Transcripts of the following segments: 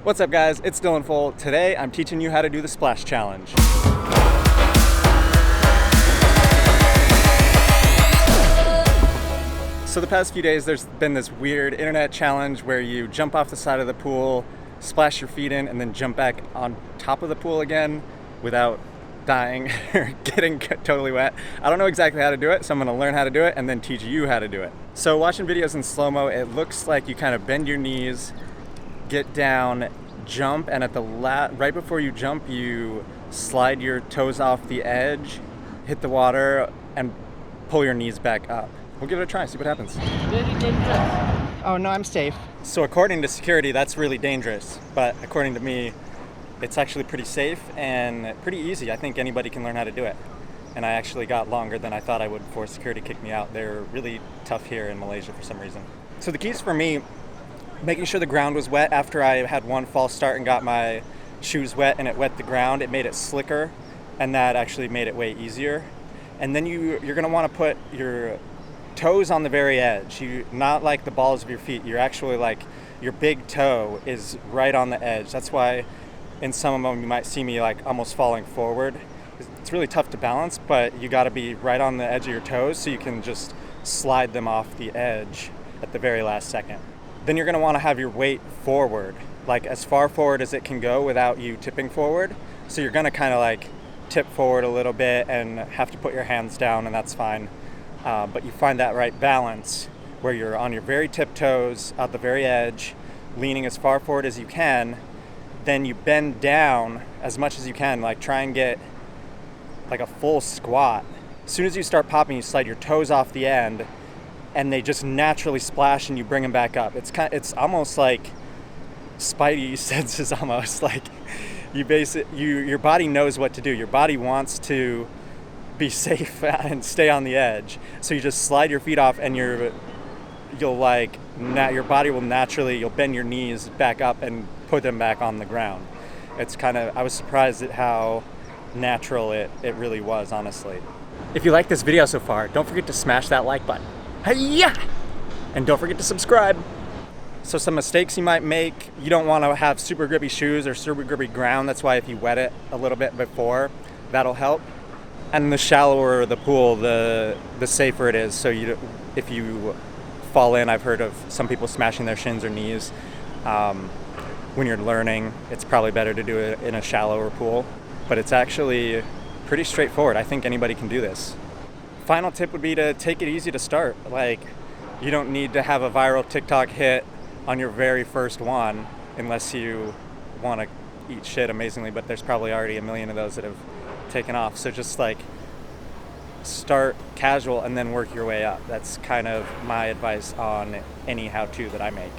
What's up guys, it's Dylan Full. Today I'm teaching you how to do the splash challenge. So the past few days there's been this weird internet challenge where you jump off the side of the pool, splash your feet in, and then jump back on top of the pool again without dying or getting totally wet. I don't know exactly how to do it, so I'm gonna learn how to do it and then teach you how to do it. So watching videos in slow-mo, it looks like you kind of bend your knees, get down, jump, and at the right before you jump, you slide your toes off the edge, hit the water, and pull your knees back up. We'll give it a try, see what happens. Very dangerous. Oh no, I'm safe. So according to security, that's really dangerous, but according to me, it's actually pretty safe and pretty easy. I think anybody can learn how to do it. And I actually got longer than I thought I would before security kicked me out. They're really tough here in Malaysia for some reason. So the keys for me, making sure the ground was wet after I had one false start and got my shoes wet and it wet the ground. It made it slicker, and that actually made it way easier. And then you're gonna wanna put your toes on the very edge. Not like the balls of your feet. You're actually like, your big toe is right on the edge. That's why in some of them you might see me like almost falling forward. It's really tough to balance, but you gotta be right on the edge of your toes so you can just slide them off the edge at the very last second. Then you're gonna wanna have your weight forward, like as far forward as it can go without you tipping forward. So you're gonna kinda like tip forward a little bit and have to put your hands down, and that's fine. But you find that right balance where you're on your very tip toes at the very edge, leaning as far forward as you can. Then you bend down as much as you can, like try and get like a full squat. As soon as you start popping, you slide your toes off the end and they just naturally splash and you bring them back up. It's almost like spidey senses almost, like your body knows what to do. Your body wants to be safe and stay on the edge. So you just slide your feet off and your body will naturally, you'll bend your knees back up and put them back on the ground. I was surprised at how natural it really was, honestly. If you like this video so far, don't forget to smash that like button. Hey-ya! And don't forget to subscribe. So some mistakes you might make, you don't want to have super grippy shoes or super grippy ground. That's why if you wet it a little bit before, that'll help. And the shallower the pool, the safer it is. So if you fall in, I've heard of some people smashing their shins or knees. When you're learning, it's probably better to do it in a shallower pool, but it's actually pretty straightforward. I think anybody can do this. Final tip would be to take it easy to start. Like, you don't need to have a viral TikTok hit on your very first one unless you want to eat shit amazingly, but there's probably already a million of those that have taken off. So just like start casual and then work your way up. That's kind of my advice on any how-to that I make.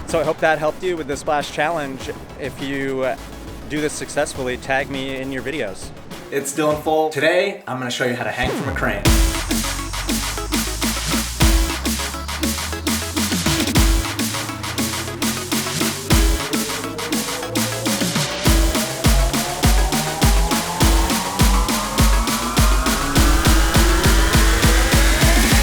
So I hope that helped you with the splash challenge. If you do this successfully, tag me in your videos. It's Dylan Full. Today, I'm gonna show you how to hang from a crane.